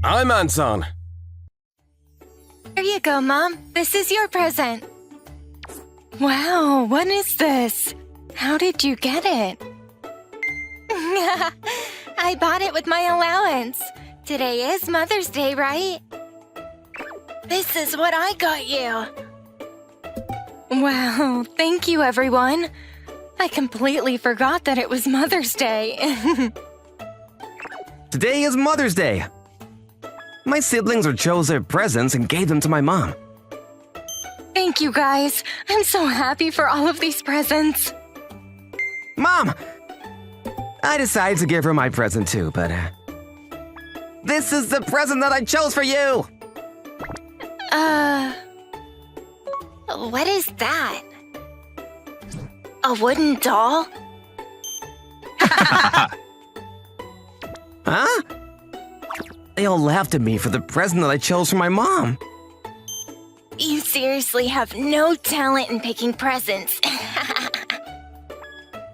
I'm Anson. Here you go, Mom. This is your present. Wow, what is this? How did you get it? I bought it with my allowance. Today is Mother's Day, right? This is what I got you. Wow, thank you, everyone. I completely forgot that it was Mother's Day. Today is Mother's Day. My siblings chose their presents and gave them to my mom. Thank you, guys. I'm so happy for all of these presents. Mom! I decided to give her my present too, but this is the present that I chose for you! What is that? A wooden doll? Huh? They all laughed at me for the present that I chose for my mom. You seriously have no talent in picking presents.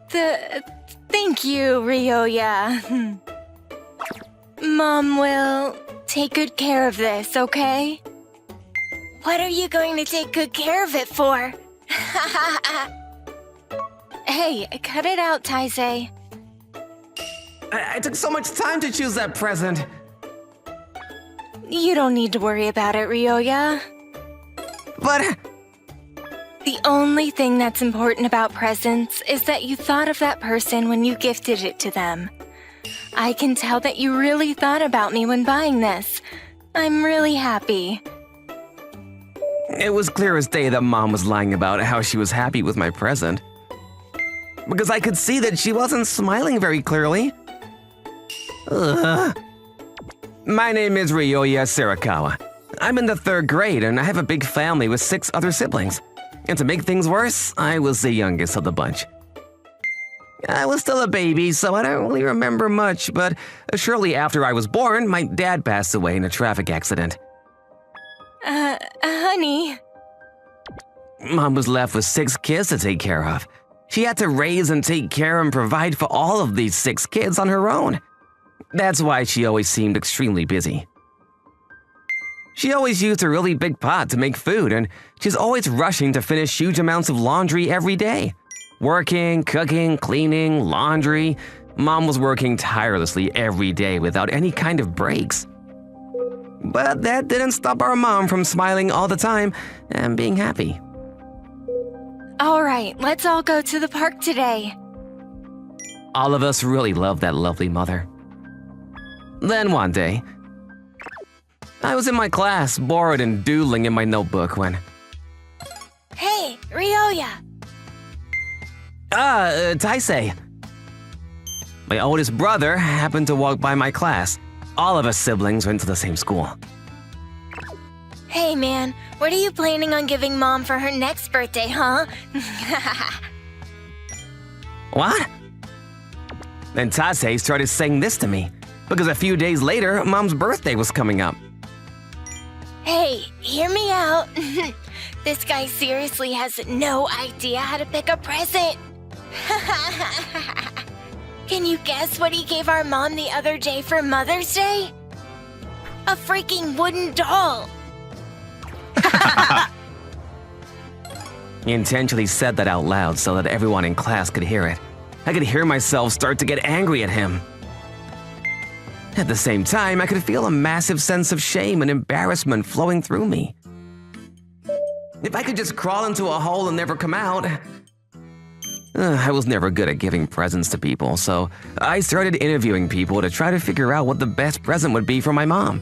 Thank you, Ryoya. Mom will take good care of this, okay? What are you going to take good care of it for? Hey, cut it out, Taisei. I took so much time to choose that present. You don't need to worry about it, Ryoya. But The only thing that's important about presents is that you thought of that person when you gifted it to them. I can tell that you really thought about me when buying this. I'm really happy. it was clear as day that Mom was lying about how she was happy with my present. Because I could see that she wasn't smiling very clearly. Ugh. My name is Ryoya Sarakawa. I'm in the 3rd grade and I have a big family with 6 other siblings. And to make things worse, I was the youngest of the bunch. I was still a baby, so I don't really remember much, but shortly after I was born, my dad passed away in a traffic accident. Honey. Mom was left with 6 kids to take care of. She had to raise and take care and provide for all of these 6 kids on her own. That's why she always seemed extremely busy. She always used a really big pot to make food, and she's always rushing to finish huge amounts of laundry every day. Working, cooking, cleaning, laundry. Mom was working tirelessly every day without any kind of breaks. But that didn't stop our mom from smiling all the time and being happy. All right, let's all go to the park today. All of us really loved that lovely mother. Then one day, I was in my class, bored and doodling in my notebook when… Hey, Ryoya. Taisei. My oldest brother happened to walk by my class. All of us siblings went to the same school. Hey, man, what are you planning on giving Mom for her next birthday, huh? What? Then Taisei started saying this to me, because a few days later, Mom's birthday was coming up. Hey, hear me out. This guy seriously has no idea how to pick a present. Can you guess what he gave our mom the other day for Mother's Day? A freaking wooden doll. He intentionally said that out loud so that everyone in class could hear it. I could hear myself start to get angry at him. At the same time, I could feel a massive sense of shame and embarrassment flowing through me. If I could just crawl into a hole and never come out… I was never good at giving presents to people, so I started interviewing people to try to figure out what the best present would be for my mom.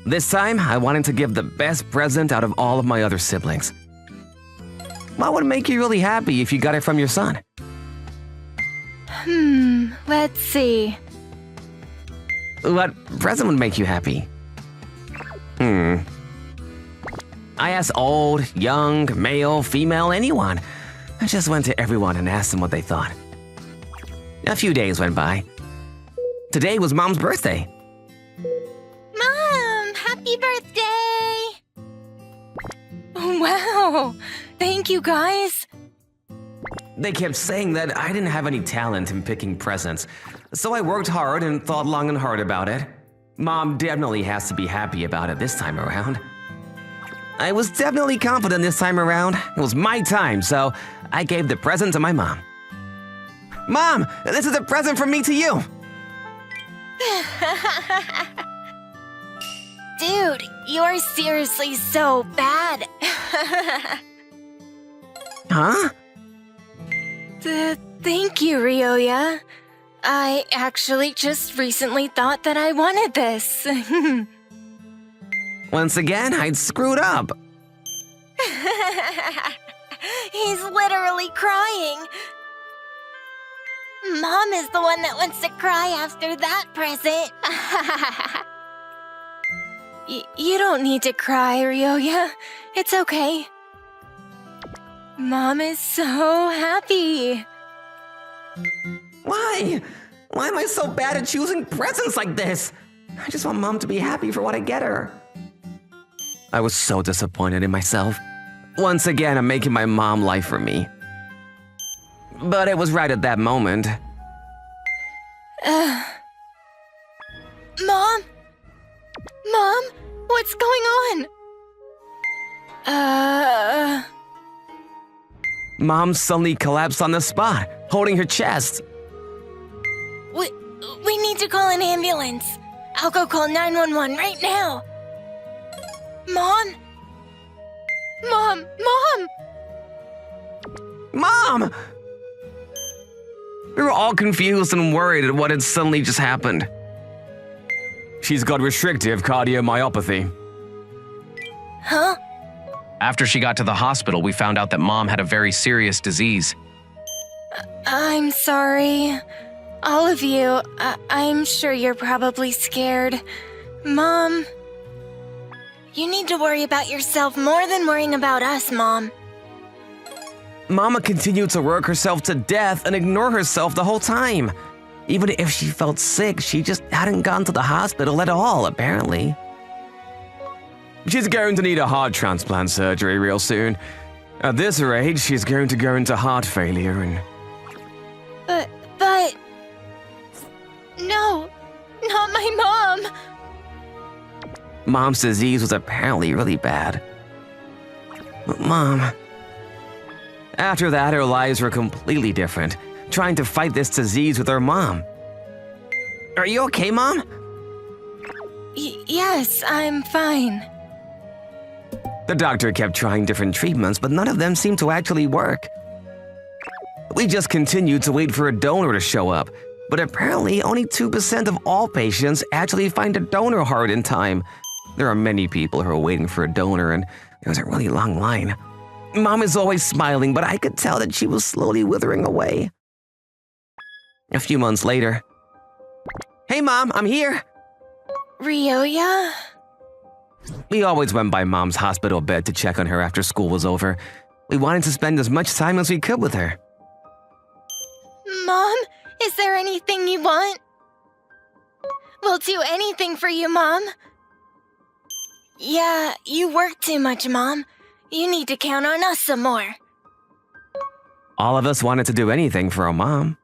This time, I wanted to give the best present out of all of my other siblings. What would make you really happy if you got it from your son? Let's see. What present would make you happy? I asked old, young, male, female, anyone. I just went to everyone and asked them what they thought. A few days went by. Today was Mom's birthday. Mom, happy birthday! Wow, thank you guys. They kept saying that I didn't have any talent in picking presents, so I worked hard and thought long and hard about it. Mom definitely has to be happy about it this time around. I was definitely confident this time around. It was my time, so I gave the present to my mom. Mom, this is a present from me to you. Dude, you're seriously so bad. Huh? Thank you, Ryoya. I actually just recently thought that I wanted this. Once again, I'd screwed up. He's literally crying. Mom is the one that wants to cry after that present. You don't need to cry, Ryoya. It's okay. Mom is so happy. Why? Why am I so bad at choosing presents like this? I just want Mom to be happy for what I get her. I was so disappointed in myself. Once again, I'm making my mom lie for me. But it was right at that moment. Mom? Mom? What's going on? Mom suddenly collapsed on the spot, holding her chest. We need to call an ambulance. I'll go call 911 right now. Mom? Mom! Mom! We were all confused and worried at what had suddenly just happened. She's got restrictive cardiomyopathy. Huh? After she got to the hospital, we found out that Mom had a very serious disease. I'm sorry. All of you, I'm sure you're probably scared. Mom, you need to worry about yourself more than worrying about us, Mom. Mama continued to work herself to death and ignore herself the whole time. Even if she felt sick, she just hadn't gone to the hospital at all, apparently. She's going to need a heart transplant surgery real soon. At this rate, she's going to go into heart failure and... But... No, not my mom. Mom's disease was apparently really bad. But Mom... After that, her lives were completely different, trying to fight this disease with her mom. Are you okay, Mom? Yes, I'm fine. The doctor kept trying different treatments, but none of them seemed to actually work. We just continued to wait for a donor to show up, but apparently only 2% of all patients actually find a donor heart in time. There are many people who are waiting for a donor, and there was a really long line. Mom is always smiling, but I could tell that she was slowly withering away. A few months later. Hey, Mom, I'm here. Ryoya? We always went by Mom's hospital bed to check on her after school was over. We wanted to spend as much time as we could with her. Mom, is there anything you want? We'll do anything for you, Mom. Yeah, you work too much, Mom. You need to count on us some more. All of us wanted to do anything for our mom.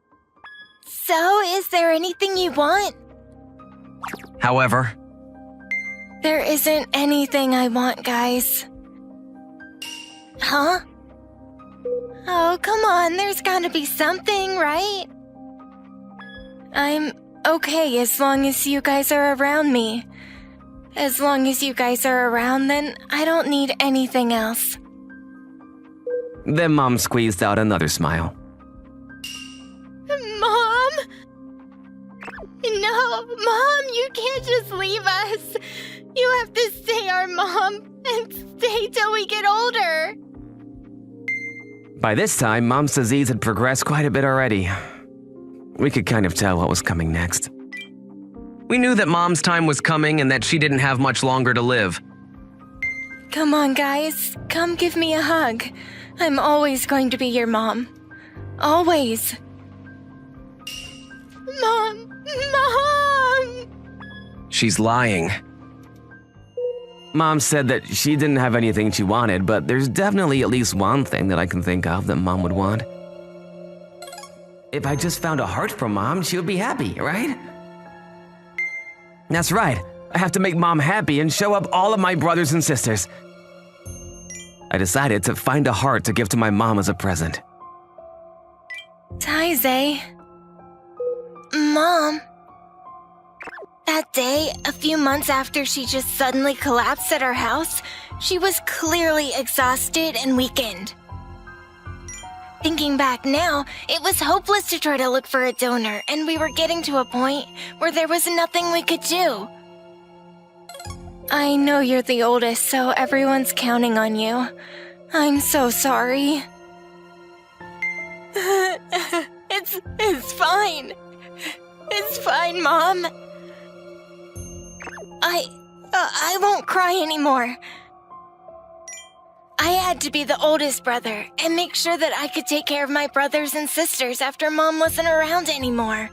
So, is there anything you want? However, There isn't anything I want, guys. Huh? Oh, come on, there's gotta be something, right? I'm okay as long as you guys are around me. As long as you guys are around, then I don't need anything else. Then Mom squeezed out another smile. Mom? No, Mom, you can't just leave us. You have to stay our mom and stay till we get older. By this time, Mom's disease had progressed quite a bit already. We could kind of tell what was coming next. we knew that Mom's time was coming and that she didn't have much longer to live. Come on, guys. Come give me a hug. I'm always going to be your mom. Always. Mom! Mom! She's lying. Mom said that she didn't have anything she wanted, but there's definitely at least one thing that I can think of that Mom would want. If I just found a heart from Mom, she would be happy, right? That's right. I have to make Mom happy and show up all of my brothers and sisters. I decided to find a heart to give to my mom as a present. Taizé. Mom. That day, a few months after she just suddenly collapsed at our house, she was clearly exhausted and weakened. Thinking back now, it was hopeless to try to look for a donor, and we were getting to a point where there was nothing we could do. I know you're the oldest, so everyone's counting on you. I'm so sorry. It's fine. It's fine, Mom. I won't cry anymore. I had to be the oldest brother and make sure that I could take care of my brothers and sisters after Mom wasn't around anymore.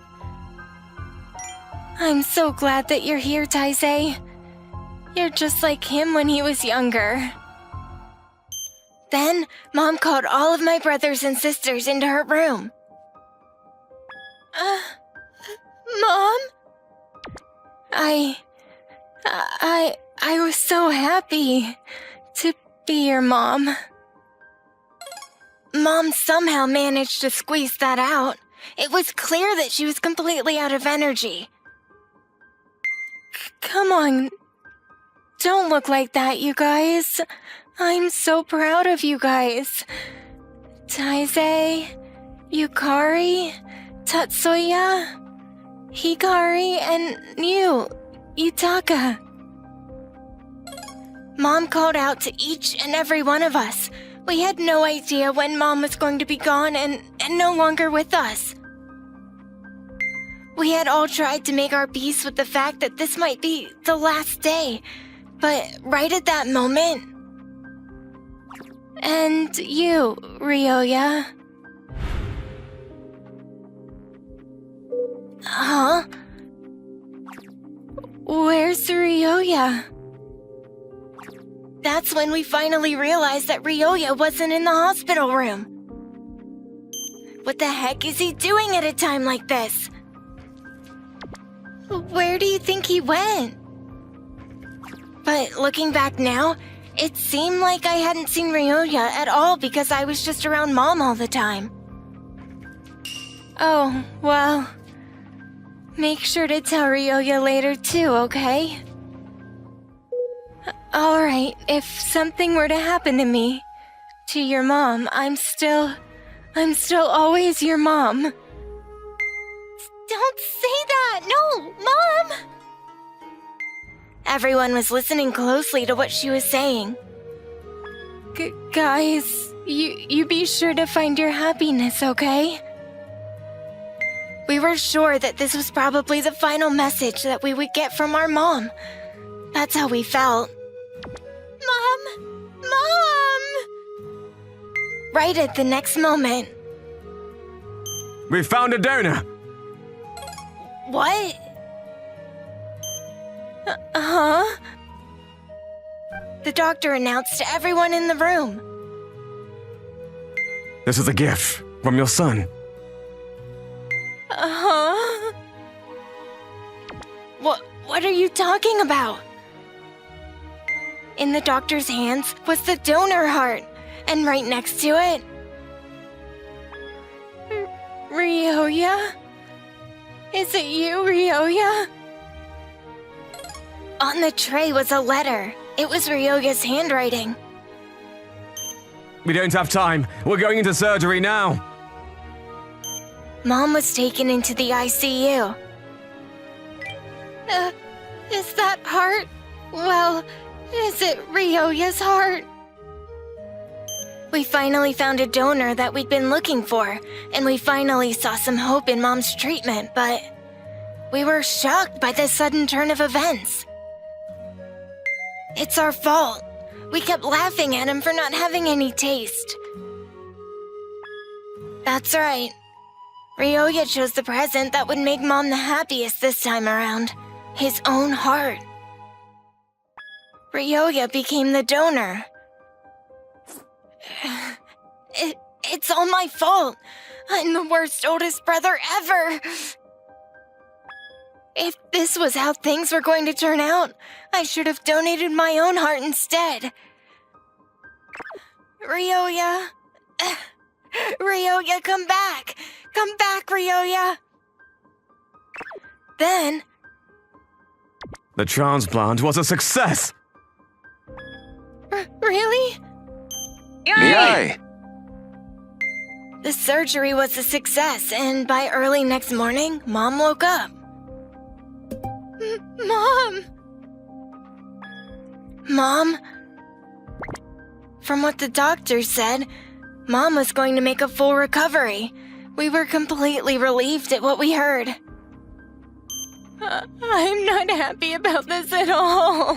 I'm so glad that you're here, Taizé. You're just like him when he was younger. Then, Mom called all of my brothers and sisters into her room. Mom? I was so happy to be your mom. Mom somehow managed to squeeze that out. It was clear that she was completely out of energy. Come on. Don't look like that, you guys. I'm so proud of you guys. Taizé, Yukari, Tatsuya, Hikari, and you, Yutaka. Mom called out to each and every one of us. We had no idea when Mom was going to be gone and no longer with us. We had all tried to make our peace with the fact that this might be the last day, but right at that moment... And you, Ryoya. Huh? Where's Ryoya? That's when we finally realized that Ryoya wasn't in the hospital room. What the heck is he doing at a time like this? Where do you think he went? But looking back now, it seemed like I hadn't seen Ryoya at all because I was just around Mom all the time. Oh, well... Make sure to tell Ryoya later too, okay? Alright, if something were to happen to me, to your mom, I'm still always your mom. Don't say that! No, Mom! Everyone was listening closely to what she was saying. Guys, you be sure to find your happiness, okay? We were sure that this was probably the final message that we would get from our mom. That's how we felt. Mom! Mom! Right at the next moment. We found a donor! What? Huh? The doctor announced to everyone in the room. This is a gift from your son. Huh? What are you talking about? In the doctor's hands was the donor heart, and right next to it... Ryoya? Is it you, Ryoya? On the tray was a letter. It was Ryoya's handwriting. We don't have time. We're going into surgery now. Mom was taken into the ICU. Is that heart? Well, is it Ryoya's heart? We finally found a donor that we'd been looking for, and we finally saw some hope in Mom's treatment, but we were shocked by the sudden turn of events. It's our fault. We kept laughing at him for not having any taste. That's right. Ryoya chose the present that would make Mom the happiest this time around. His own heart. Ryoya became the donor. It's all my fault. I'm the worst oldest brother ever. If this was how things were going to turn out, I should have donated my own heart instead. Ryoya. Ryoya, come back! Come back, Ryoya! Then... The transplant was a success! Really? Yay! The surgery was a success, and by early next morning, Mom woke up. Mom! Mom? From what the doctor said, Mom was going to make a full recovery. We were completely relieved at what we heard. I'm not happy about this at all.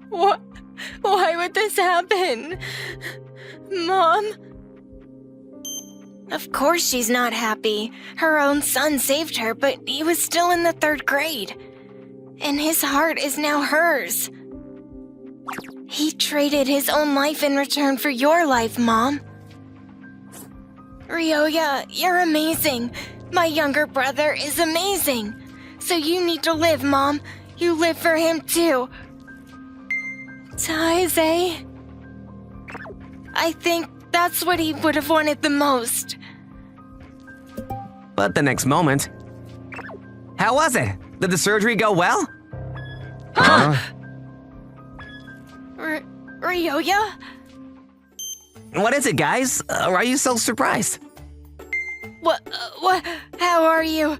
Why would this happen? Mom? Of course she's not happy. Her own son saved her, but he was still in the 3rd grade. And his heart is now hers. He traded his own life in return for your life, Mom. Ryoya, you're amazing. My younger brother is amazing. So you need to live, Mom. You live for him too. Taizé? I think that's what he would have wanted the most. But the next moment... How was it? Did the surgery go well? Huh? Ryoya? What is it, guys? Why are you so surprised? What, how are you?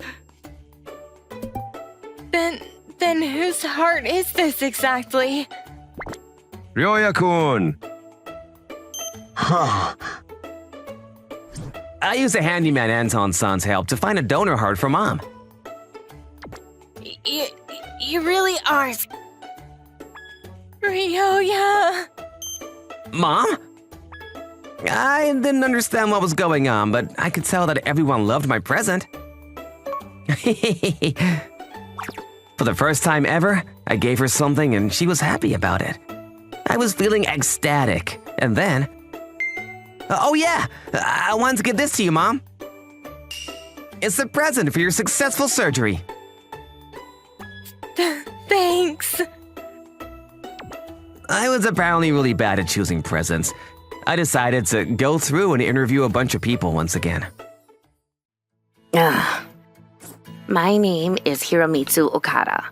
Then whose heart is this exactly? Ryoya-kun. I used a handyman Anton-san's help to find a donor heart for Mom. You really are... Ryoya... Mom? I didn't understand what was going on, but I could tell that everyone loved my present. For the first time ever, I gave her something and she was happy about it. I was feeling ecstatic, and then... Oh yeah, I wanted to give this to you, Mom. It's a present for your successful surgery. Thanks. I was apparently really bad at choosing presents. I decided to go through and interview a bunch of people once again. My name is Hiromitsu Okada.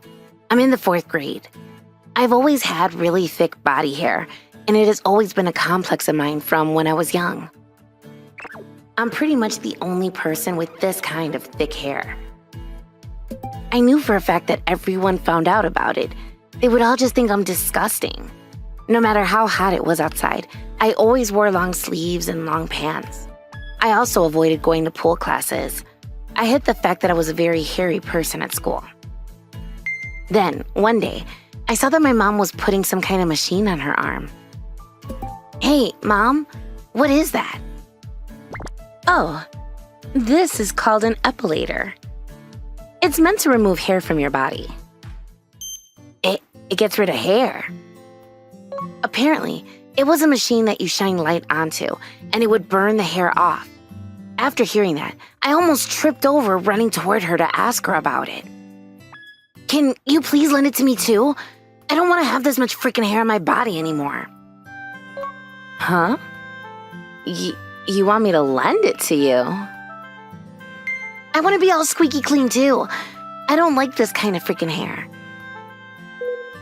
I'm in the 4th grade. I've always had really thick body hair, and it has always been a complex of mine from when I was young. I'm pretty much the only person with this kind of thick hair. I knew for a fact that everyone found out about it. They would all just think I'm disgusting. No matter how hot it was outside, I always wore long sleeves and long pants. I also avoided going to pool classes. I hid the fact that I was a very hairy person at school. Then, one day, I saw that my mom was putting some kind of machine on her arm. Hey, Mom, what is that? Oh, this is called an epilator. It's meant to remove hair from your body. It gets rid of hair. Apparently, it was a machine that you shine light onto, and it would burn the hair off. After hearing that, I almost tripped over running toward her to ask her about it. Can you please lend it to me too? I don't want to have this much freaking hair on my body anymore. Huh? You want me to lend it to you? I want to be all squeaky clean too. I don't like this kind of freaking hair.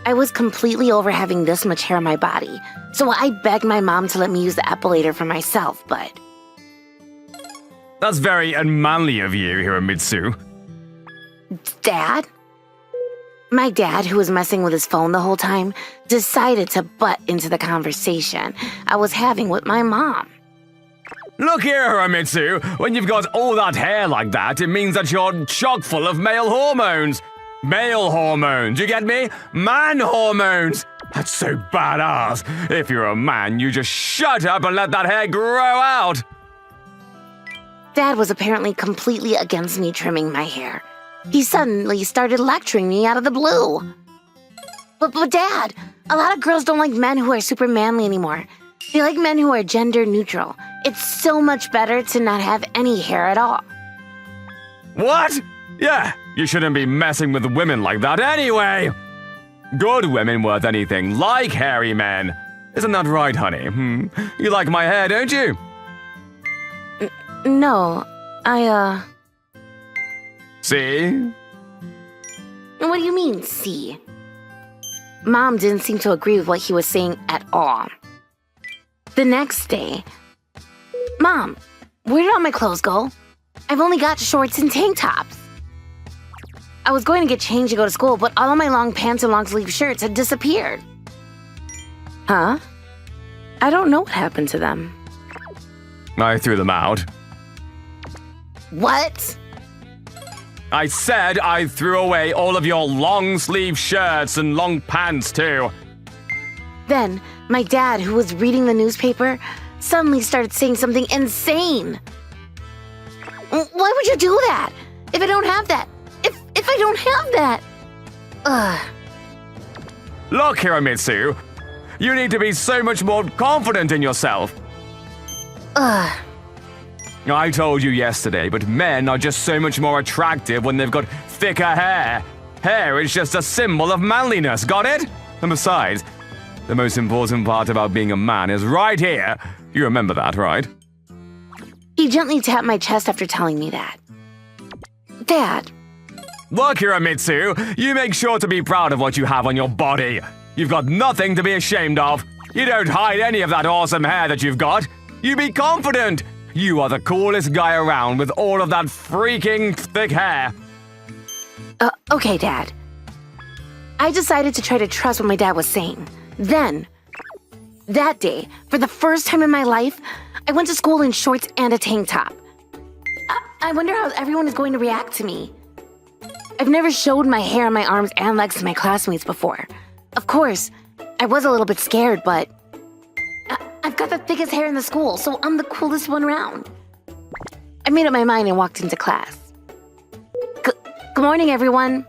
I was completely over having this much hair on my body, so I begged my mom to let me use the epilator for myself, but... That's very unmanly of you, Hiromitsu. Dad? My dad, who was messing with his phone the whole time, decided to butt into the conversation I was having with my mom. Look here, Hiromitsu. When you've got all that hair like that, it means that you're chock full of male hormones. Male hormones, you get me? Man hormones. That's so badass. If you're a man, you just shut up and let that hair grow out. Dad was apparently completely against me trimming my hair. He suddenly started lecturing me out of the blue. But Dad, a lot of girls don't like men who are super manly anymore. They like men who are gender neutral. It's so much better to not have any hair at all. What? Yeah, you shouldn't be messing with women like that anyway. Good women worth anything, like hairy men. Isn't that right, honey? You like my hair, don't you? No, See? What do you mean, see? Mom didn't seem to agree with what he was saying at all. The next day, Mom, where did all my clothes go? I've only got shorts and tank tops. I was going to get changed to go to school, but all of my long pants and long sleeve shirts had disappeared. Huh? I don't know what happened to them. I threw them out. What? I said I threw away all of your long sleeve shirts and long pants too. Then, my dad, who was reading the newspaper, suddenly started saying something insane. Why would you do that? If I don't have that? If I don't have that? Ugh. Look, Hiromitsu. You need to be so much more confident in yourself. Ugh. I told you yesterday, but men are just so much more attractive when they've got thicker hair. Hair is just a symbol of manliness, got it? And besides, the most important part about being a man is right here. You remember that, right? He gently tapped my chest after telling me that. Dad. Look, Hiromitsu, you make sure to be proud of what you have on your body. You've got nothing to be ashamed of. You don't hide any of that awesome hair that you've got. You be confident. You are the coolest guy around with all of that freaking thick hair. Okay, Dad. I decided to try to trust what my dad was saying. Then, that day, for the first time in my life, I went to school in shorts and a tank top. I wonder how everyone is going to react to me. I've never showed my hair on my arms and legs to my classmates before. Of course, I was a little bit scared, but I've got the thickest hair in the school, so I'm the coolest one around. I made up my mind and walked into class. Good morning, everyone.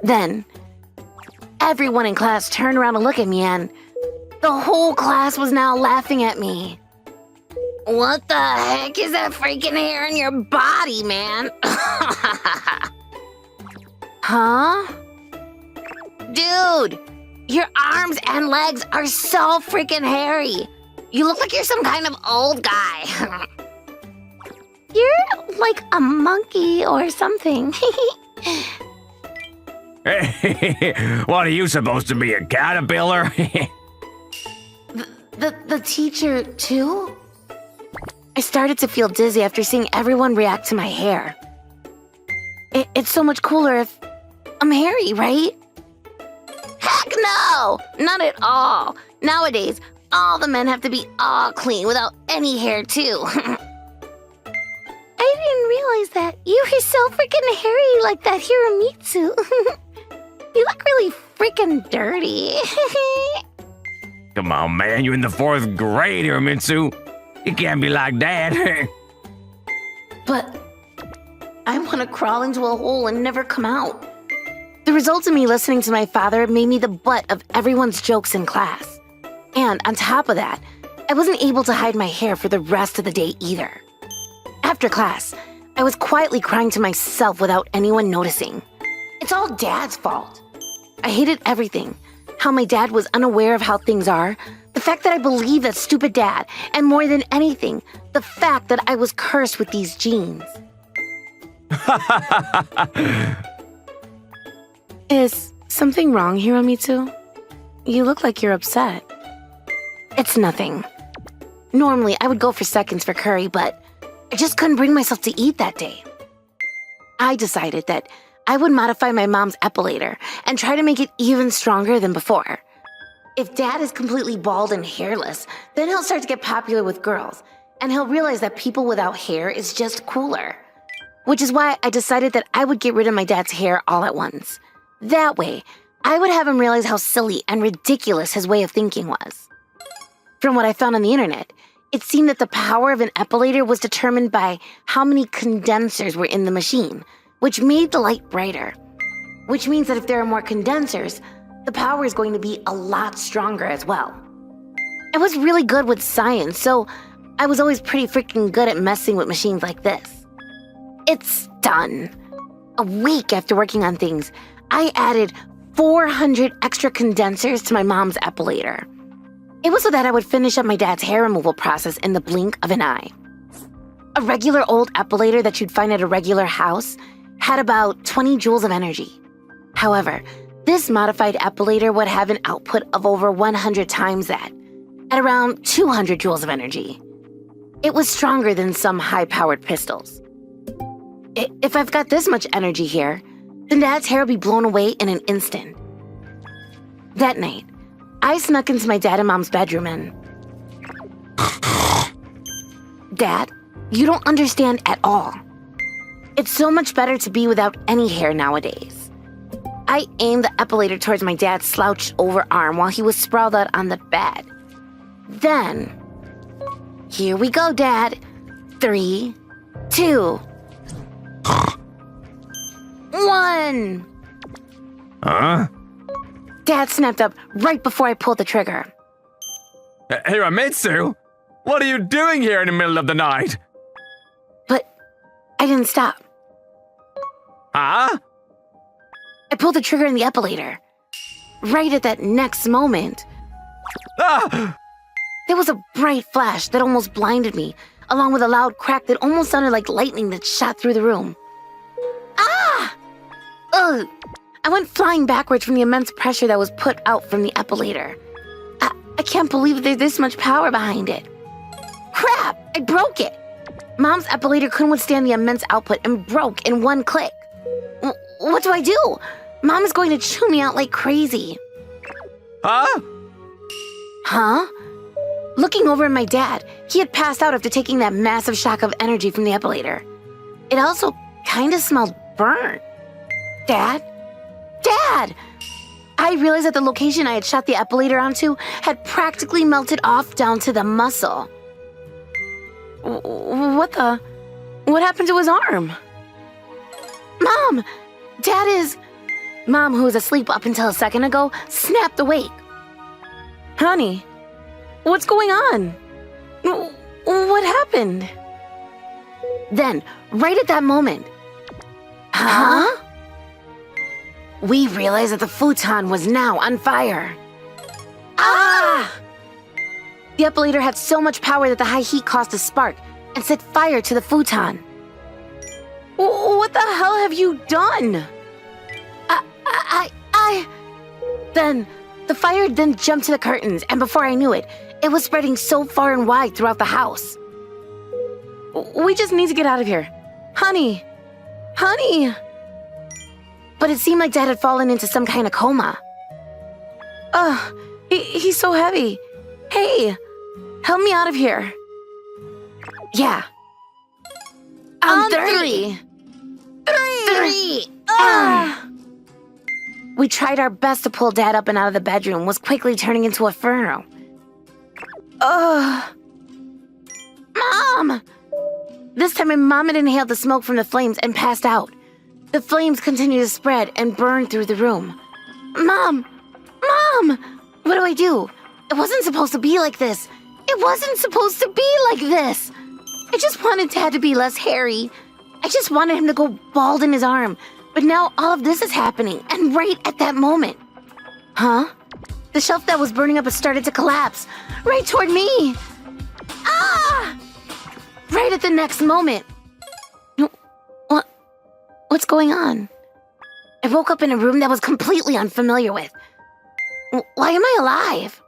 Then, everyone in class turned around to look at me, and the whole class was now laughing at me. What the heck is that freaking hair in your body, man? Huh? Dude, your arms and legs are so freaking hairy. You look like you're some kind of old guy. You're like a monkey or something. Hey, what are you supposed to be, a caterpillar? The teacher, too? I started to feel dizzy after seeing everyone react to my hair. It's so much cooler if I'm hairy, right? Heck no! Not at all. Nowadays, all the men have to be all clean without any hair, too. I didn't realize that you were so freaking hairy like that, Hiromitsu. You look really freaking dirty. Come on, man, you're in the 4th grade, Hiromitsu. You can't be like that. But I want to crawl into a hole and never come out. The result of me listening to my father made me the butt of everyone's jokes in class. And on top of that, I wasn't able to hide my hair for the rest of the day either. After class, I was quietly crying to myself without anyone noticing. It's all Dad's fault. I hated everything. How my dad was unaware of how things are, the fact that I believed that stupid dad, and more than anything, the fact that I was cursed with these genes. Is something wrong, Hiromitsu? You look like you're upset. It's nothing. Normally, I would go for seconds for curry, but I just couldn't bring myself to eat that day. I decided that I would modify my mom's epilator and try to make it even stronger than before. If Dad is completely bald and hairless, then he'll start to get popular with girls, and he'll realize that people without hair is just cooler. Which is why I decided that I would get rid of my dad's hair all at once. That way, I would have him realize how silly and ridiculous his way of thinking was. From what I found on the internet, it seemed that the power of an epilator was determined by how many condensers were in the machine, which made the light brighter. Which means that if there are more condensers, the power is going to be a lot stronger as well. I was really good with science, so I was always pretty freaking good at messing with machines like this. It's done. A week after working on things, I added 400 extra condensers to my mom's epilator. It was so that I would finish up my dad's hair removal process in the blink of an eye. A regular old epilator that you'd find at a regular house had about 20 joules of energy. However, this modified epilator would have an output of over 100 times that, at around 200 joules of energy. It was stronger than some high-powered pistols. If I've got this much energy here, then Dad's hair will be blown away in an instant. That night, I snuck into my dad and mom's bedroom and... Dad, you don't understand at all. It's so much better to be without any hair nowadays. I aimed the epilator towards my dad's slouched over arm while he was sprawled out on the bed. Then... Here we go, Dad. 3, 2... 1! Huh? Dad snapped up right before I pulled the trigger. Hiramitsu? What are you doing here in the middle of the night? But I didn't stop. Huh? I pulled the trigger in the epilator. Right at that next moment, Ah! there was a bright flash that almost blinded me, along with a loud crack that almost sounded like lightning that shot through the room. Ah! Ugh! I went flying backwards from the immense pressure that was put out from the epilator. I can't believe there's this much power behind it. Crap! I broke it! Mom's epilator couldn't withstand the immense output and broke in one click. What do I do? Mom is going to chew me out like crazy. Huh? Huh? Looking over at my dad, he had passed out after taking that massive shock of energy from the epilator. It also kind of smelled burnt. Dad? Dad! I realized that the location I had shot the epilator onto had practically melted off down to the muscle. What happened to his arm? Mom! Dad is... Mom, who was asleep up until a second ago, snapped awake. Honey, what's going on? What happened? Then, right at that moment... Huh? We realized that the futon was now on fire. Ah! The epilator had so much power that the high heat caused a spark and set fire to the futon. What the hell have you done? Then, the fire then jumped to the curtains, and before I knew it, it was spreading so far and wide throughout the house. We just need to get out of here. Honey! Honey! But it seemed like Dad had fallen into some kind of coma. Ugh, he's so heavy. Hey, help me out of here. Yeah. On 3. 3. We tried our best to pull Dad up and out of the bedroom, was quickly turning into a inferno. Mom! This time my mom had inhaled the smoke from the flames and passed out. The flames continued to spread and burn through the room. Mom! Mom! What do I do? It wasn't supposed to be like this. It wasn't supposed to be like this. I just wanted Dad to be less hairy. I just wanted him to go bald in his arm. But now all of this is happening, and right at that moment. Huh? The shelf that was burning up has started to collapse, right toward me. Ah! Right at the next moment. What's going on? I woke up in a room that was completely unfamiliar with. Why am I alive?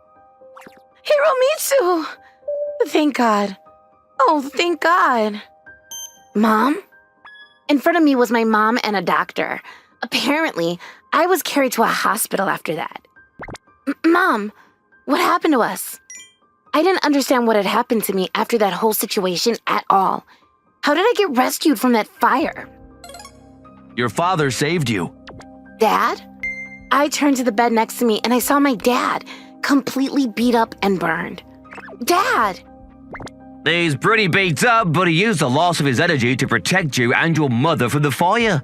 Hiromitsu! Thank God. Oh, thank God. Mom? In front of me was my mom and a doctor. Apparently, I was carried to a hospital after that. Mom, what happened to us? I didn't understand what had happened to me after that whole situation at all. How did I get rescued from that fire? Your father saved you. Dad? I turned to the bed next to me and I saw my dad, completely beat up and burned. Dad! He's pretty beat up, but he used the loss of his energy to protect you and your mother from the fire.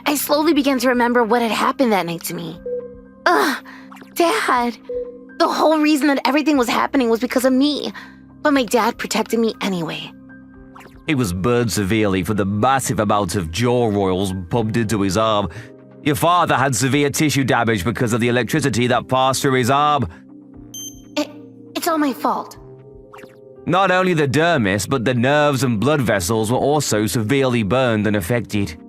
I slowly began to remember what had happened that night to me. Ugh, Dad! The whole reason that everything was happening was because of me, but my dad protected me anyway. He was burned severely from the massive amount of jaw royals pumped into his arm. Your father had severe tissue damage because of the electricity that passed through his arm. It's all my fault. Not only the dermis, but the nerves and blood vessels were also severely burned and affected.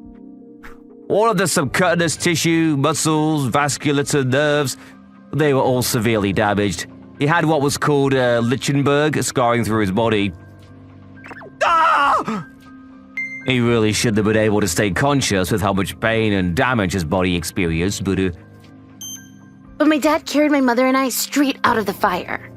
All of the subcutaneous tissue, muscles, vasculature, nerves, they were all severely damaged. He had what was called Lichtenberg scarring through his body. Ah! He really shouldn't have been able to stay conscious with how much pain and damage his body experienced, but my dad carried my mother and I straight out of the fire.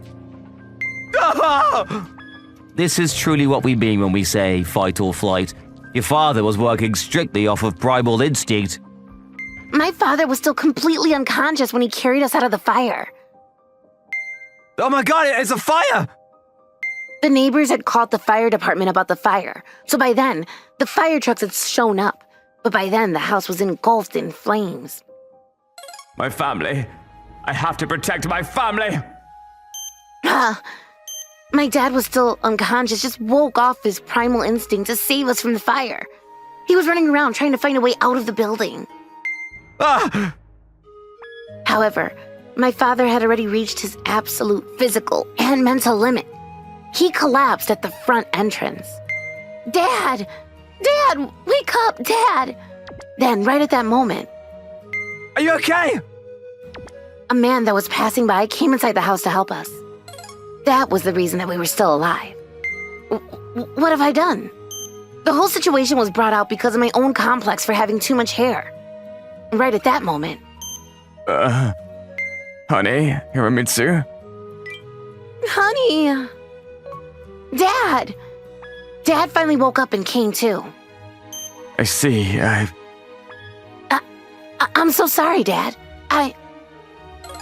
This is truly what we mean when we say fight or flight. Your father was working strictly off of primal instinct. My father was still completely unconscious when he carried us out of the fire. Oh my god, it's a fire! The neighbors had called the fire department about the fire, so by then, the fire trucks had shown up. But by then, the house was engulfed in flames. My family. I have to protect my family! My dad was still unconscious, just woke off his primal instinct to save us from the fire. He was running around trying to find a way out of the building. Ah! However, my father had already reached his absolute physical and mental limit. He collapsed at the front entrance. Dad! Dad! Wake up, Dad! Then, right at that moment, Are you okay? a man that was passing by came inside the house to help us. That was the reason that we were still alive. What have I done? The whole situation was brought out because of my own complex for having too much hair. Right at that moment. Honey, Hiromitsu? Honey! Dad! Dad finally woke up and came to. I see, I'm so sorry, Dad.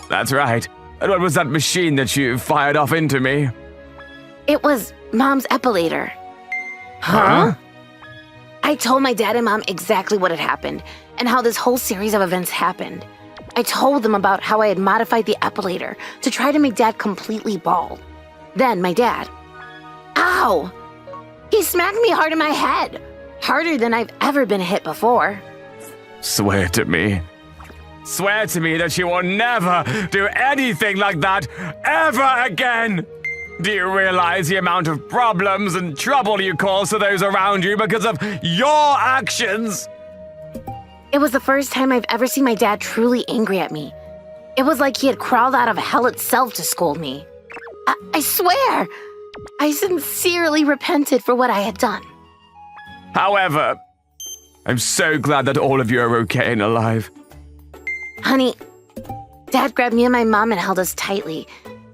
That's right. And what was that machine that you fired off into me? It was Mom's epilator. Huh? I told my dad and Mom exactly what had happened and how this whole series of events happened. I told them about how I had modified the epilator to try to make Dad completely bald. Then my dad... Ow! He smacked me hard in my head. Harder than I've ever been hit before. Swear to me. Swear to me that you will never do anything like that ever again! Do you realize the amount of problems and trouble you cause to those around you because of your actions? It was the first time I've ever seen my dad truly angry at me. It was like he had crawled out of hell itself to scold me. I swear, I sincerely repented for what I had done. However, I'm so glad that all of you are okay and alive. Honey, Dad grabbed me and my mom and held us tightly.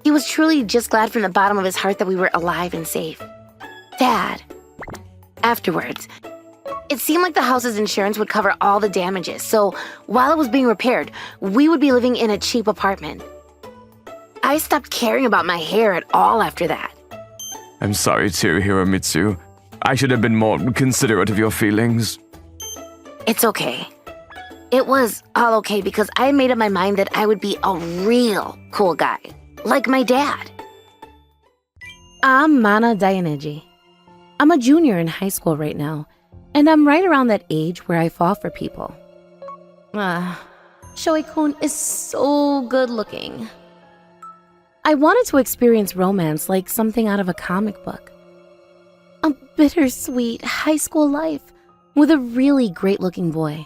He was truly just glad from the bottom of his heart that we were alive and safe. Dad. Afterwards, it seemed like the house's insurance would cover all the damages, so while it was being repaired, we would be living in a cheap apartment. I stopped caring about my hair at all after that. I'm sorry too, Hiromitsu. I should have been more considerate of your feelings. It's okay. It was all okay because I made up my mind that I would be a real cool guy, like my dad. I'm Mana Dayaneji. I'm a junior in high school right now, and I'm right around that age where I fall for people. Shoei-kun is so good looking. I wanted to experience romance like something out of a comic book. A bittersweet high school life with a really great looking boy.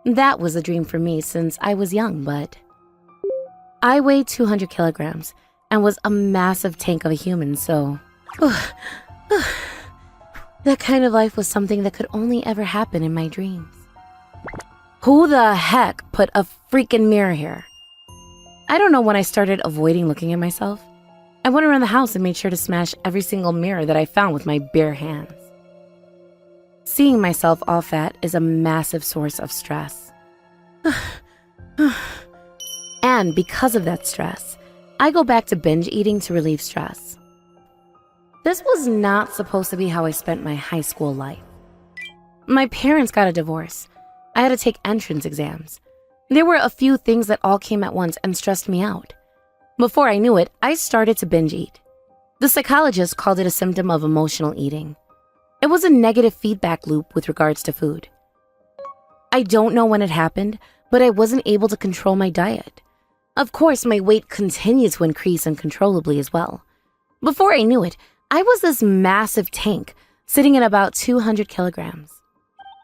That was a dream for me since I was young, but I weighed 200 kilograms and was a massive tank of a human, so that kind of life was something that could only ever happen in my dreams. Who the heck put a freaking mirror here? I don't know when I started avoiding looking at myself. I went around the house and made sure to smash every single mirror that I found with my bare hands. Seeing myself all fat is a massive source of stress. And because of that stress, I go back to binge eating to relieve stress. This was not supposed to be how I spent my high school life. My parents got a divorce. I had to take entrance exams. There were a few things that all came at once and stressed me out. Before I knew it, I started to binge eat. The psychologist called it a symptom of emotional eating. It was a negative feedback loop with regards to food. I don't know when it happened, but I wasn't able to control my diet. Of course, my weight continued to increase uncontrollably as well. Before I knew it, I was this massive tank, sitting at about 200 kilograms.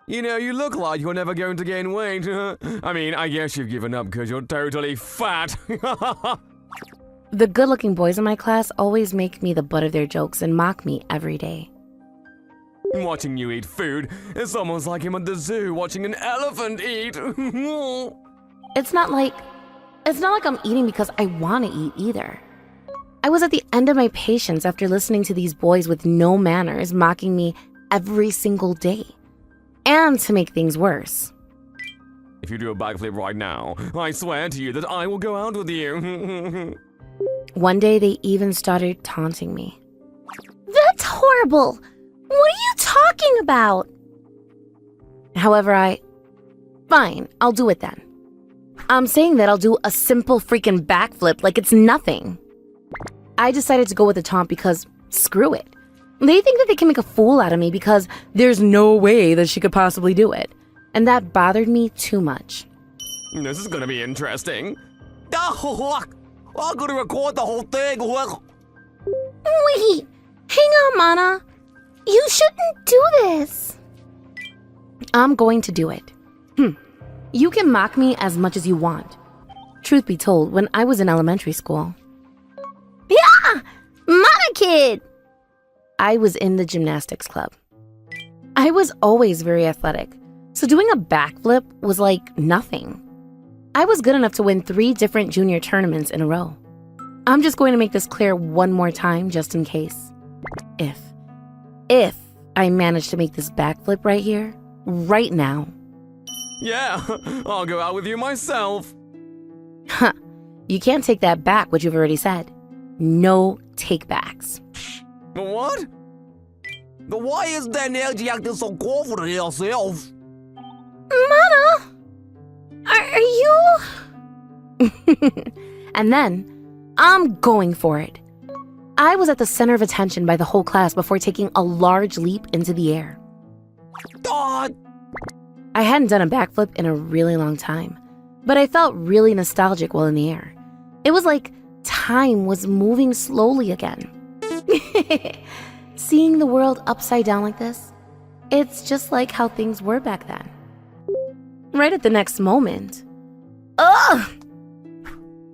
You know, you look like you're never going to gain weight. I mean, I guess you've given up because you're totally fat. The good-looking boys in my class always make me the butt of their jokes and mock me every day. Watching you eat food is almost like him at the zoo watching an elephant eat. It's not like I'm eating because I want to eat either. I was at the end of my patience after listening to these boys with no manners mocking me every single day. And to make things worse, If you do a backflip right now, I swear to you that I will go out with you. one day they even started taunting me. That's horrible! What are you talking about? However, fine, I'll do it then. I'm saying that I'll do a simple freaking backflip like it's nothing. I decided to go with the taunt because screw it. They think that they can make a fool out of me because there's no way that she could possibly do it. And that bothered me too much. This is gonna be interesting. I'm gonna record the whole thing. Wait, hang on, Mana. You shouldn't do this. I'm going to do it. You can mock me as much as you want. Truth be told, when I was in elementary school, yeah, Mana kid, I was in the gymnastics club. I was always very athletic, so doing a backflip was like nothing. I was good enough to win 3 different junior tournaments in a row. I'm just going to make this clear one more time just in case. If I manage to make this backflip right here, right now. Yeah, I'll go out with you myself. Huh, you can't take that back, what you've already said. No takebacks. What? Why is Danielle acting so confident in herself? Mana! Are you... And then, I'm going for it. I was at the center of attention by the whole class before taking a large leap into the air. God! I hadn't done a backflip in a really long time, but I felt really nostalgic while in the air. It was like time was moving slowly again. Seeing the world upside down like this, it's just like how things were back then. Right at the next moment, ugh!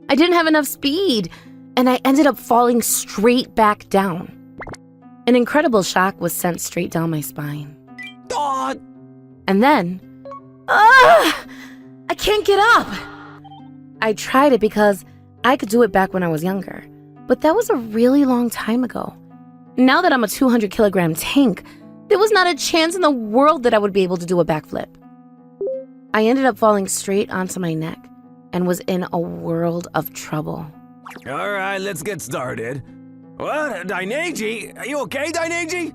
I didn't have enough speed, and I ended up falling straight back down. An incredible shock was sent straight down my spine. God! And then, I can't get up! I tried it because I could do it back when I was younger, but that was a really long time ago. Now that I'm a 200 kilogram tank, there was not a chance in the world that I would be able to do a backflip. I ended up falling straight onto my neck and was in a world of trouble. Alright, let's get started. What? Daineji? Are you okay, Daineji?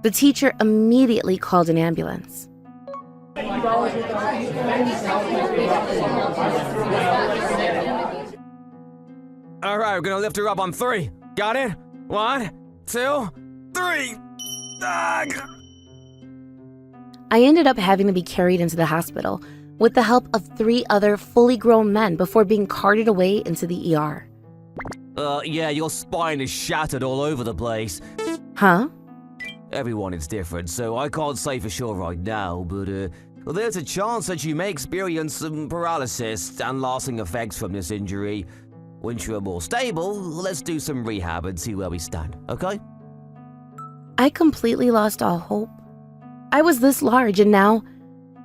The teacher immediately called an ambulance. Alright, we're gonna lift her up on 3. Got it? 1, 2, 3! Ugh. I ended up having to be carried into the hospital with the help of 3 other fully grown men before being carted away into the ER. Yeah, your spine is shattered all over the place. Huh? Everyone is different, so I can't say for sure right now, but well, there's a chance that you may experience some paralysis and lasting effects from this injury. Once you're more stable, let's do some rehab and see where we stand, okay? I completely lost all hope. I was this large and now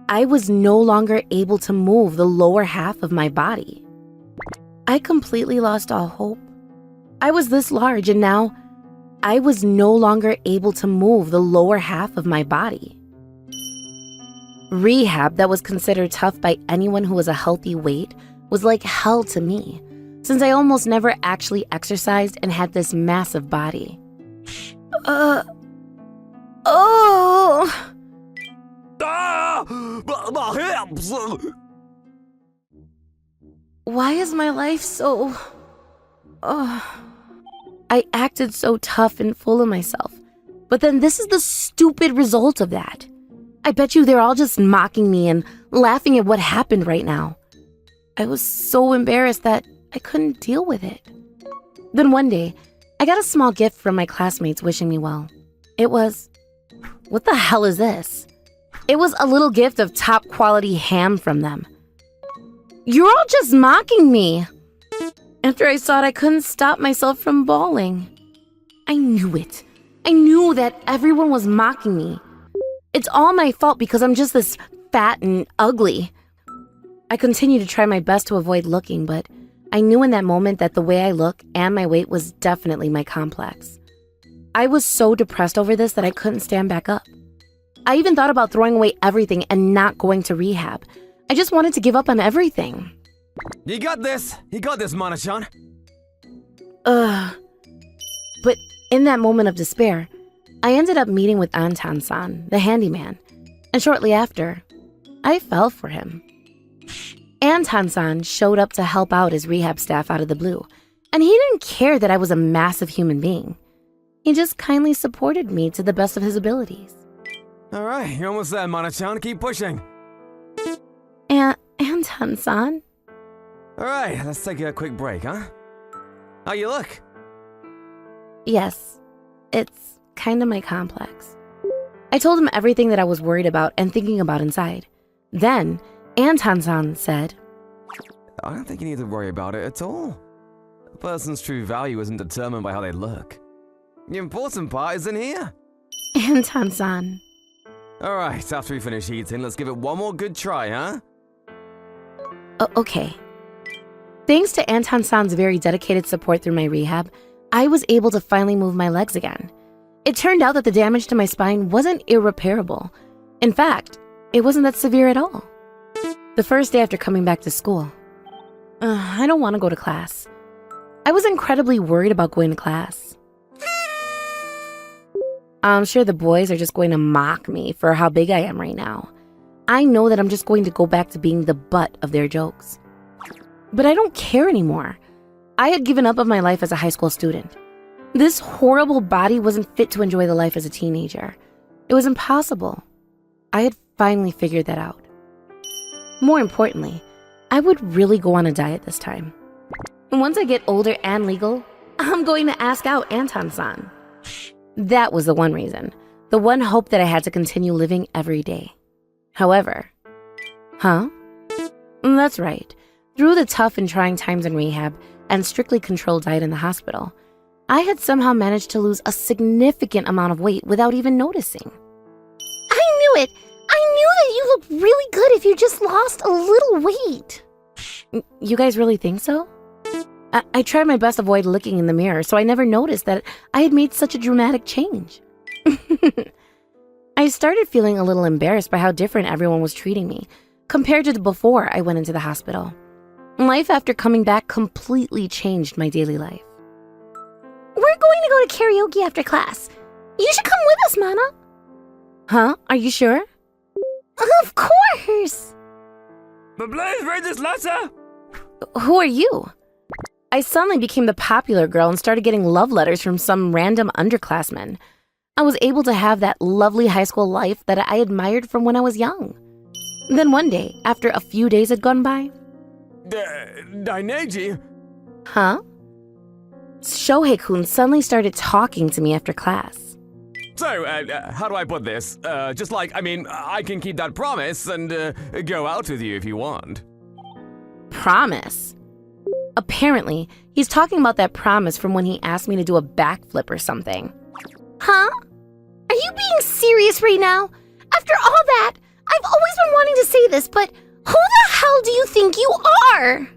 I was no longer able to move the lower half of my body. I completely lost all hope. I was this large and now I was no longer able to move the lower half of my body. Rehab that was considered tough by anyone who was a healthy weight was like hell to me, since I almost never actually exercised and had this massive body. My hips! Why is my life so... I acted so tough and full of myself. But then this is the stupid result of that. I bet you they're all just mocking me and laughing at what happened right now. I was so embarrassed that I couldn't deal with it. Then one day, I got a small gift from my classmates wishing me well. It was... What the hell is this? It was a little gift of top quality ham from them. You're all just mocking me. After I saw it, I couldn't stop myself from bawling. I knew it. I knew that everyone was mocking me. It's all my fault because I'm just this fat and ugly. I continued to try my best to avoid looking, but I knew in that moment that the way I look and my weight was definitely my complex. I was so depressed over this that I couldn't stand back up. I even thought about throwing away everything and not going to rehab. I just wanted to give up on everything. You got this! You got this, Mana-chan! But in that moment of despair, I ended up meeting with Anton-san, the handyman, and shortly after, I fell for him. Anton-san showed up to help out his rehab staff out of the blue, and he didn't care that I was a massive human being. He just kindly supported me to the best of his abilities. Alright, you're almost there, Mana-chan. Keep pushing. Anton-san? Alright, let's take a quick break, huh? How you look? Yes, it's kind of my complex. I told him everything that I was worried about and thinking about inside. Then, Anton-san said, I don't think you need to worry about it at all. A person's true value isn't determined by how they look. The important part is in here. Anton-san. Alright, after we finish eating, let's give it one more good try, huh? Okay. Thanks to Anton-san's very dedicated support through my rehab, I was able to finally move my legs again. It turned out that the damage to my spine wasn't irreparable. In fact, it wasn't that severe at all. The first day after coming back to school, I don't want to go to class. I was incredibly worried about going to class. I'm sure the boys are just going to mock me for how big I am right now. I know that I'm just going to go back to being the butt of their jokes. But I don't care anymore. I had given up on my life as a high school student. This horrible body wasn't fit to enjoy the life as a teenager. It was impossible. I had finally figured that out. More importantly, I would really go on a diet this time. And once I get older and legal, I'm going to ask out Anton-san. That was the one reason, the one hope that I had to continue living every day. However, That's right. Through the tough and trying times in rehab and strictly controlled diet in the hospital, I had somehow managed to lose a significant amount of weight without even noticing. I knew it! I knew that you looked really good if you just lost a little weight. You guys really think so? I tried my best to avoid looking in the mirror, so I never noticed that I had made such a dramatic change. I started feeling a little embarrassed by how different everyone was treating me compared to before I went into the hospital. Life after coming back completely changed my daily life. We're going to go to karaoke after class. You should come with us, Mana. Are you sure? Of course! But please read this letter! Who are you? I suddenly became the popular girl and started getting love letters from some random underclassmen. I was able to have that lovely high school life that I admired from when I was young. Then one day, after a few days had gone by... Daineji? Shohei-kun suddenly started talking to me after class. So, how do I put this? Just like, I can keep that promise and go out with you if you want. Promise? Apparently, he's talking about that promise from when he asked me to do a backflip or something. Are you being serious right now? After all that, I've always been wanting to say this, but who the hell do you think you are?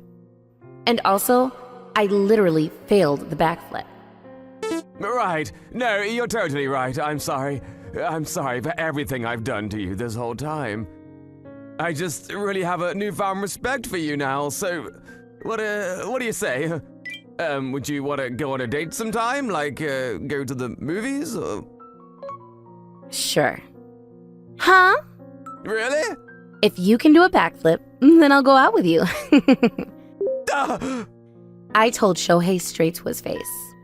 And also, I literally failed the backflip. Right. No, you're totally right. I'm sorry. I'm sorry for everything I've done to you this whole time. I just really have a newfound respect for you now, so... What do you say? Would you want to go on a date sometime? Like, go to the movies, or...? Sure. Really? If you can do a backflip, then I'll go out with you. I told Shohei straight to his face.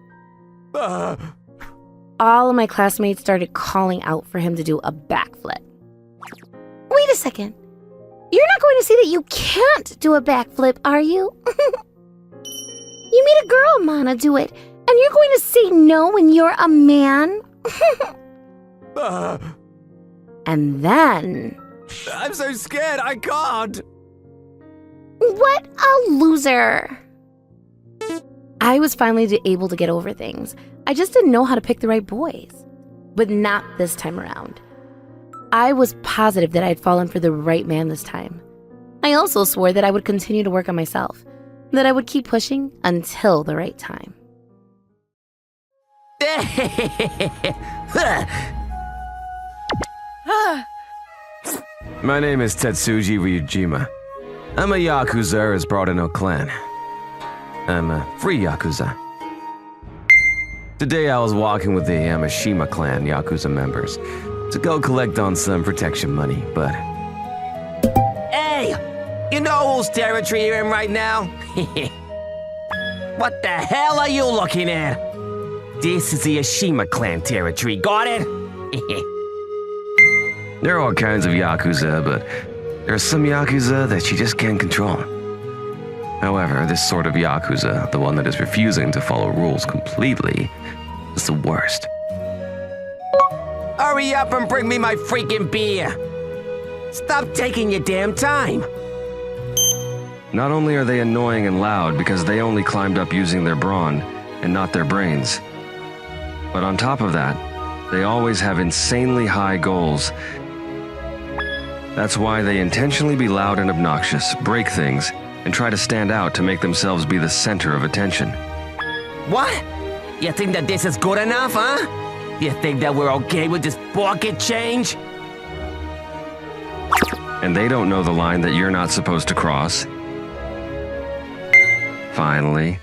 All of my classmates started calling out for him to do a backflip. Wait a second. You're not going to say that you can't do a backflip, are you? You made a girl, Mana, do it, and you're going to say no when you're a man? And then... I'm so scared, I can't. What a loser! I was finally able to get over things. I just didn't know how to pick the right boys. But not this time around. I was positive that I'd fallen for the right man this time. I also swore that I would continue to work on myself, that I would keep pushing until the right time. My name is Tetsuji Ryujima. I'm a Yakuza as brought in no clan. I'm a free Yakuza. Today I was walking with the Yamashima clan Yakuza members to go collect on some protection money, but... Hey! You know whose territory you're in right now? What the hell are you looking at? This is the Yashima clan territory, got it? There are all kinds of Yakuza, but there are some Yakuza that you just can't control. However, this sort of Yakuza, the one that is refusing to follow rules completely, is the worst. Hurry up and bring me my freaking beer! Stop taking your damn time! Not only are they annoying and loud because they only climbed up using their brawn and not their brains, but on top of that, they always have insanely high goals. That's why they intentionally be loud and obnoxious, break things, and try to stand out to make themselves be the center of attention. What? You think that this is good enough, huh? You think that we're okay with this pocket change? And they don't know the line that you're not supposed to cross. Finally.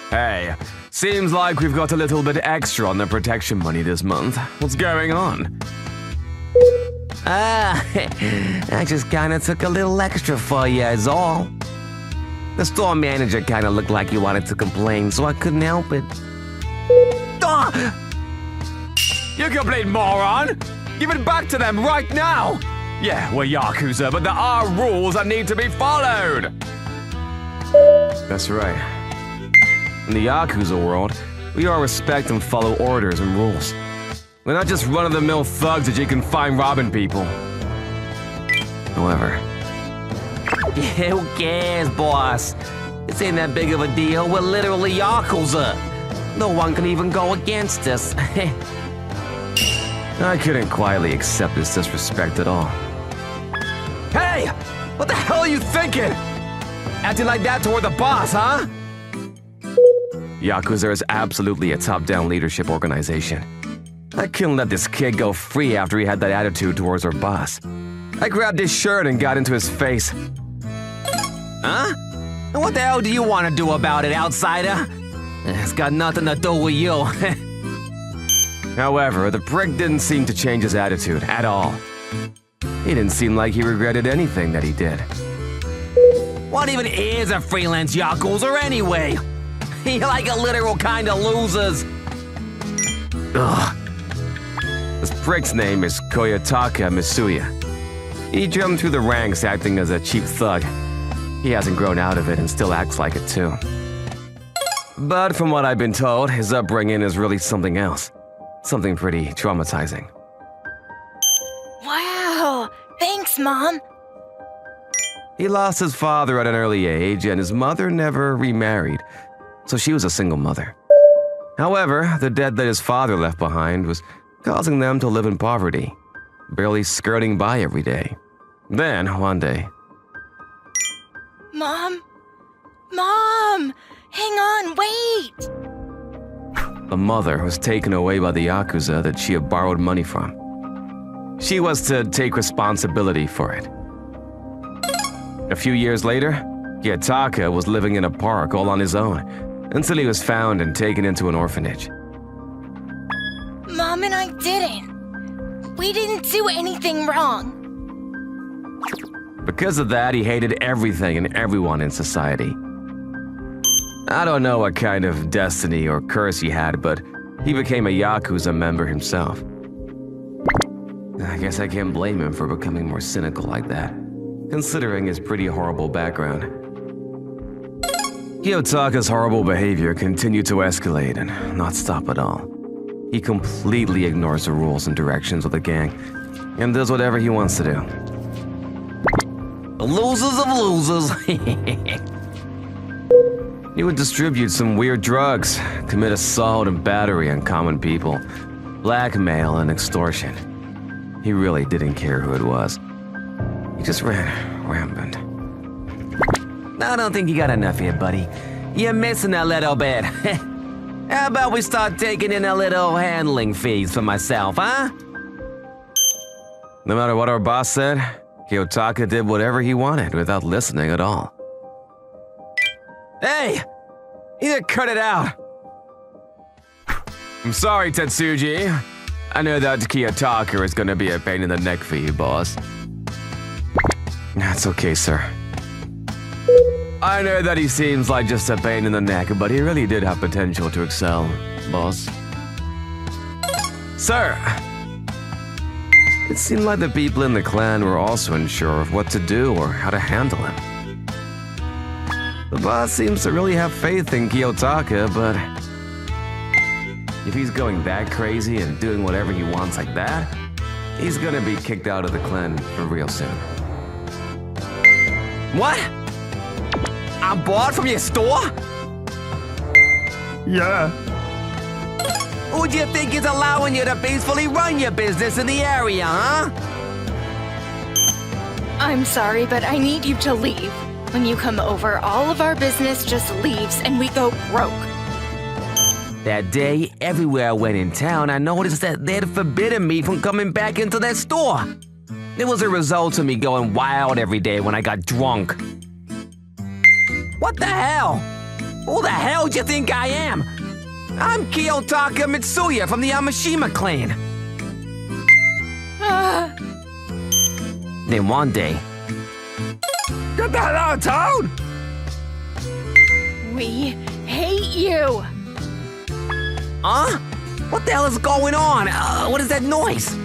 Hey, seems like we've got a little bit extra on the protection money this month. What's going on? I just kinda took a little extra for you, is all. The store manager kinda looked like he wanted to complain, so I couldn't help it. You complete moron! Give it back to them right now! Yeah, we're Yakuza, but there are rules that need to be followed! That's right. In the Yakuza world, we all respect and follow orders and rules. We're not just run-of-the-mill thugs that you can find robbing people. However, Who cares, boss? This ain't that big of a deal. We're literally Yakuza. No one can even go against us. I couldn't quietly accept this disrespect at all. Hey! What the hell are you thinking? Acting like that toward the boss, huh? Yakuza is absolutely a top-down leadership organization. I couldn't let this kid go free after he had that attitude towards our boss. I grabbed his shirt and got into his face. Huh? And what the hell do you want to do about it, outsider? It's got nothing to do with you. However, the prick didn't seem to change his attitude at all. He didn't seem like he regretted anything that he did. What even is a freelance Yakuza anyway? You're like a literal kind of losers. Ugh. This prick's name is Koyotaka Misuya. He jumped through the ranks acting as a cheap thug. He hasn't grown out of it and still acts like it too. But from what I've been told, his upbringing is really something else. Something pretty traumatizing. Wow, thanks, Mom. He lost his father at an early age, and his mother never remarried, so she was a single mother. However, the debt that his father left behind was causing them to live in poverty, barely skirting by every day. Then, one day... Mom? Mom! Hang on, wait! The mother was taken away by the Yakuza that she had borrowed money from. She was to take responsibility for it. A few years later, Yataka was living in a park all on his own until he was found and taken into an orphanage. Mom and I didn't. We didn't do anything wrong. Because of that, he hated everything and everyone in society. I don't know what kind of destiny or curse he had, but he became a Yakuza member himself. I guess I can't blame him for becoming more cynical like that, considering his pretty horrible background. Kiyotaka's horrible behavior continued to escalate and not stop at all. He completely ignores the rules and directions of the gang and does whatever he wants to do. Losers of losers. He would distribute some weird drugs, commit assault and battery on common people, blackmail and extortion. He really didn't care who it was. He just ran rampant. I don't think you got enough here, buddy. You're missing a little bit. How about we start taking in a little handling fees for myself, huh? No matter what our boss said, Kiyotaka did whatever he wanted without listening at all. Hey! You need to cut it out! I'm sorry, Tetsuji. I know that Kiyotaka is gonna be a pain in the neck for you, boss. That's okay, sir. I know that he seems like just a pain in the neck, but he really did have potential to excel, boss. Sir! It seemed like the people in the clan were also unsure of what to do or how to handle him. The boss seems to really have faith in Kiyotaka, but if he's going that crazy and doing whatever he wants like that, he's gonna be kicked out of the clan for real soon. What? I'm bought from your store? Yeah. Who do you think is allowing you to peacefully run your business in the area, huh? I'm sorry, but I need you to leave. When you come over, all of our business just leaves and we go broke. That day, everywhere I went in town, I noticed that they'd forbidden me from coming back into their store. It was a result of me going wild every day when I got drunk. What the hell? Who the hell do you think I am? I'm Kiyotaka Mitsuya from the Yamashima clan. Then one day, Get the hell out of town! We hate you. huh? What the hell is going on? What is that noise?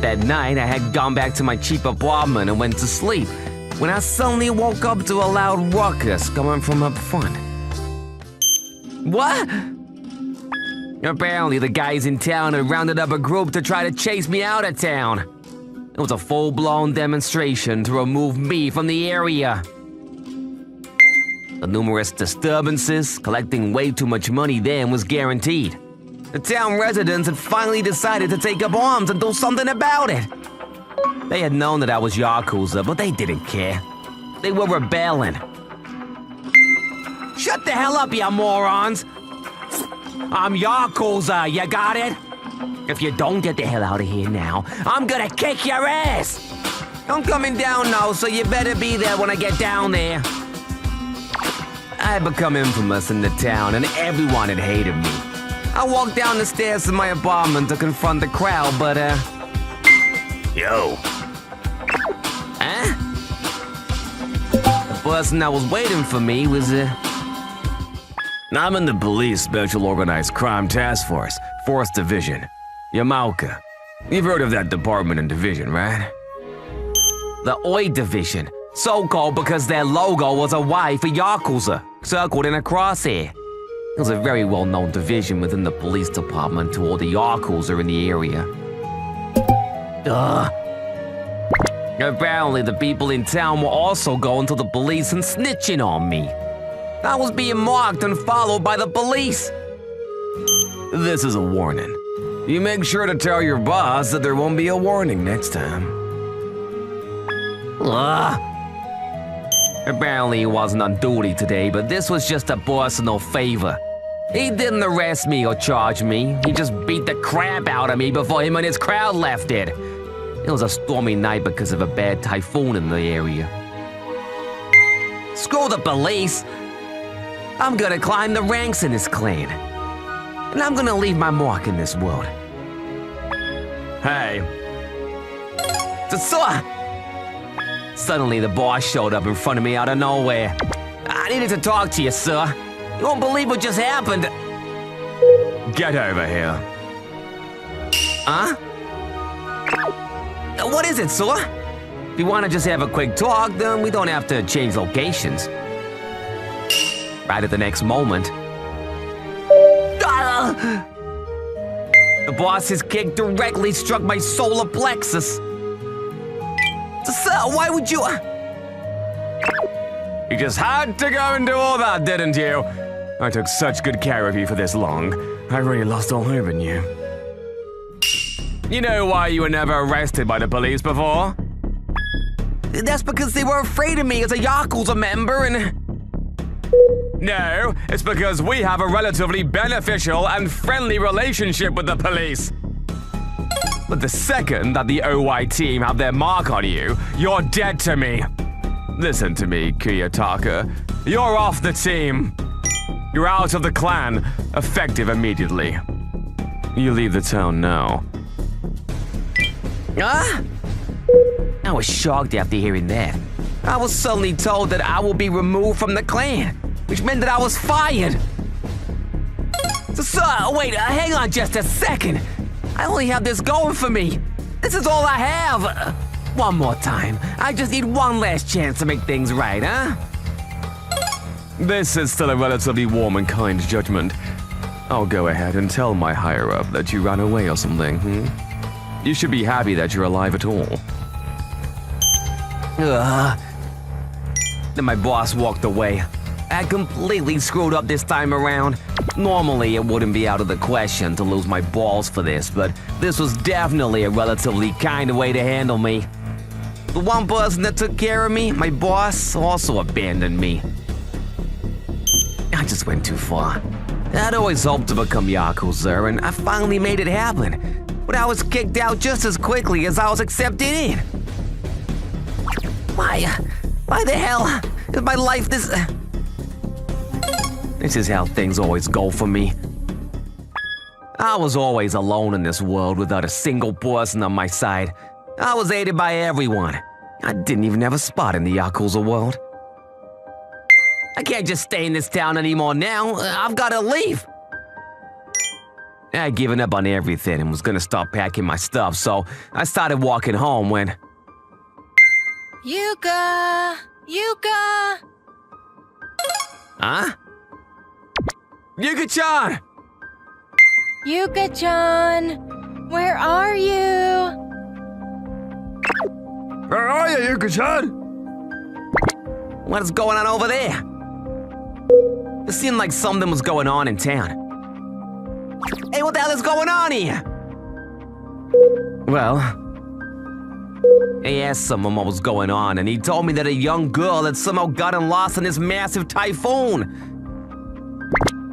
That night, I had gone back to my cheap apartment and went to sleep when I suddenly woke up to a loud ruckus coming from up front. What? Apparently, the guys in town had rounded up a group to try to chase me out of town. It was a full-blown demonstration to remove me from the area. The numerous disturbances, collecting way too much money then was guaranteed. The town residents had finally decided to take up arms and do something about it. They had known that I was Yakuza, but they didn't care. They were rebelling. Shut the hell up, you morons! I'm Yakuza, you got it? If you don't get the hell out of here now, I'm gonna kick your ass! I'm coming down now, so you better be there when I get down there. I had become infamous in the town, and everyone had hated me. I walked down the stairs to my apartment to confront the crowd, but, Yo. Huh? The person that was waiting for me was, I'm in the police Special Organized Crime Task Force, 4th Division, Yamaoka. You've heard of that department and division, right? the Oi Division, so-called because their logo was a Y for Yakuza, circled in a crosshair. It was a very well-known division within the police department to all the Yakuza in the area. Apparently, the people in town were also going to the police and snitching on me. I was being marked and followed by the police. This is a warning. You make sure to tell your boss that there won't be a warning next time. Apparently, he wasn't on duty today, but this was just a personal favor. He didn't arrest me or charge me. He just beat the crap out of me before him and his crowd left it. It was a stormy night because of a bad typhoon in the area. Screw the police. I'm gonna climb the ranks in this clan. And I'm gonna leave my mark in this world. Hey. Suddenly, the boss showed up in front of me out of nowhere. I needed to talk to you, sir. You won't believe what just happened. Get over here. Huh? What is it, sir? If you want to just have a quick talk, then we don't have to change locations. Right at the next moment. The boss's kick directly struck my solar plexus. Sir, why would you... You just had to go and do all that, didn't you? I took such good care of you for this long. I really lost all hope in you. You know why you were never arrested by the police before? That's because they were afraid of me as a Yakuza member and... No, it's because we have a relatively beneficial and friendly relationship with the police. But the second that the OY team have their mark on you, you're dead to me. Listen to me, Kiyotaka. You're off the team. You're out of the clan, effective immediately. You leave the town now. Huh? I was shocked after hearing that. I was suddenly told that I will be removed from the clan, which meant that I was fired. Sir, wait, hang on just a second. I only have this going for me. This is all I have. One more time. I just need one last chance to make things right, huh? This is still a relatively warm and kind judgment. I'll go ahead and tell my higher-up that you ran away or something, You should be happy that you're alive at all. Then my boss walked away. I completely screwed up this time around. Normally, it wouldn't be out of the question to lose my balls for this, but this was definitely a relatively kind way to handle me. The one person that took care of me, my boss, also abandoned me. I just went too far. I'd always hoped to become Yakuza, and I finally made it happen. But I was kicked out just as quickly as I was accepted in. Why the hell is my life this... This is how things always go for me. I was always alone in this world without a single person on my side. I was aided by everyone. I didn't even have a spot in the Yakuza world. I can't just stay in this town anymore now. I've got to leave. I'd given up on everything and was gonna start packing my stuff, so I started walking home when... Yuka! Yuka! Huh? Yuka-chan! Yuka-chan! Where are you? Where are you, Yuka-chan? What is going on over there? It seemed like something was going on in town. Hey, what the hell is going on here? Well, I asked someone what was going on, and he told me that a young girl had somehow gotten lost in this massive typhoon.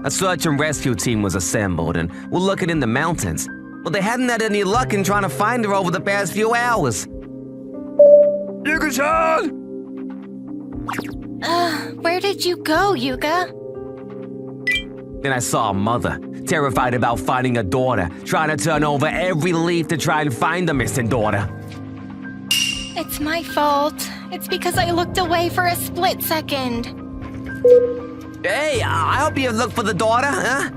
A search and rescue team was assembled, and we're looking in the mountains. But they hadn't had any luck in trying to find her over the past few hours. Yuka-chan! Where did you go, Yuka? Then I saw a mother, terrified about finding a daughter, trying to turn over every leaf to try and find the missing daughter. It's my fault. It's because I looked away for a split second. Hey, I hope you looked for the daughter, huh?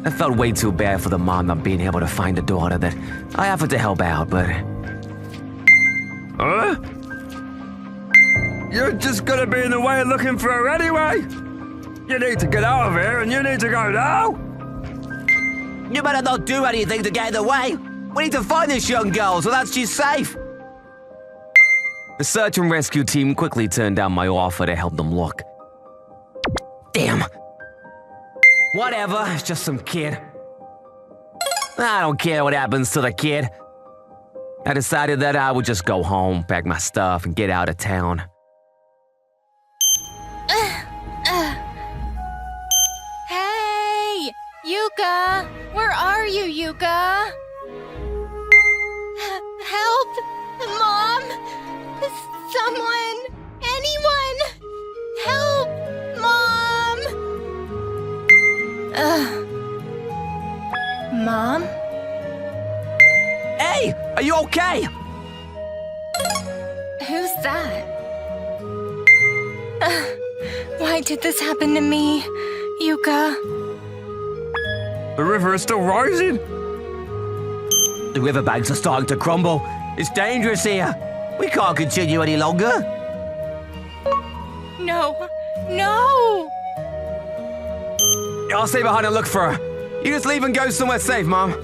I felt way too bad for the mom not being able to find the daughter that I offered to help out, but... Huh? You're just gonna be in the way looking for her anyway! You need to get out of here and you need to go now! You better not do anything to get in the way! We need to find this young girl so that she's safe! The search and rescue team quickly turned down my offer to help them look. Damn. Whatever, it's just some kid. I don't care what happens to the kid. I decided that I would just go home, pack my stuff, and get out of town. Hey! Yuka! Where are you, Yuka? Help! Mom! Someone! Anyone! Help! Mom! Mom? Hey! Are you okay? Who's that? Why did this happen to me, Yuka? The river is still rising. The riverbanks are starting to crumble. It's dangerous here. We can't continue any longer. No, no! I'll stay behind and look for her. You just leave and go somewhere safe, Mom.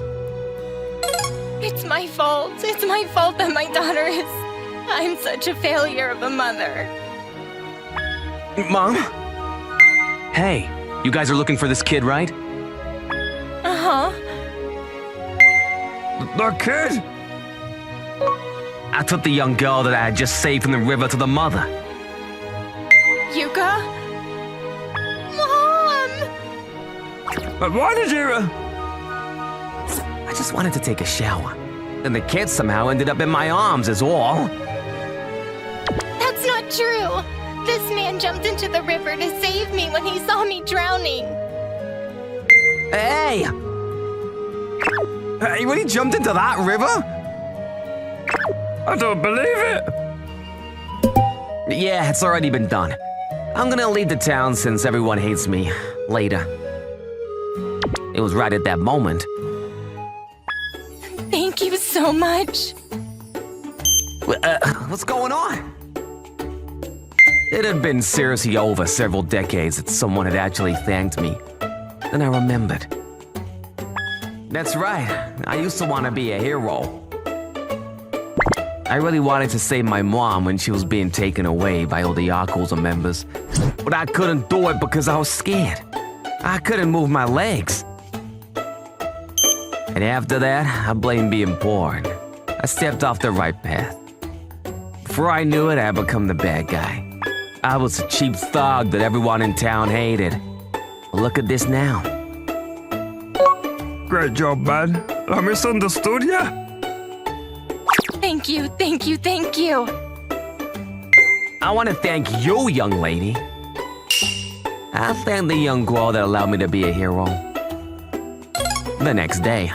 It's my fault. It's my fault that my daughter is... I'm such a failure of a mother. Mom? Hey, you guys are looking for this kid, right? Uh-huh. The kid? I took the young girl that I had just saved from the river to the mother. Yuka? Mom! But why did you... I just wanted to take a shower. And the kid somehow ended up in my arms is all. That's not true. This man jumped into the river to save me when he saw me drowning. Hey! Hey, when he jumped into that river? I don't believe it. Yeah, it's already been done. I'm gonna leave the town since everyone hates me. Later. It was right at that moment. Thank you so much. What's going on? It had been seriously over several decades that someone had actually thanked me. Then I remembered. That's right, I used to want to be a hero. I really wanted to save my mom when she was being taken away by all the Yakuza members. But I couldn't do it because I was scared. I couldn't move my legs. And after that, I blamed being born. I stepped off the right path. Before I knew it, I had become the bad guy. I was a cheap thug that everyone in town hated. Look at this now. Great job, man. I misunderstood you. Thank you, thank you, thank you. I want to thank you, young lady. I thank the young girl that allowed me to be a hero. The next day.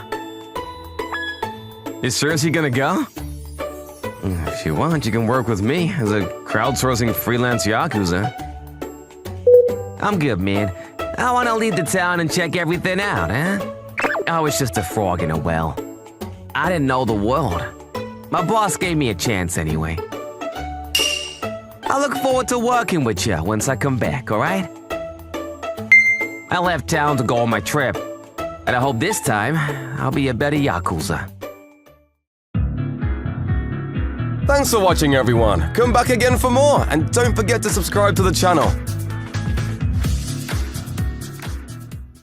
You seriously gonna go? If you want, you can work with me as a crowdsourcing freelance Yakuza. I'm good, man. I want to leave the town and check everything out, huh? I was just a frog in a well. I didn't know the world. My boss gave me a chance anyway. I look forward to working with you once I come back, all right? I left town to go on my trip, and I hope this time I'll be a better Yakuza. Thanks for watching, everyone. Come back again for more, and don't forget to subscribe to the channel.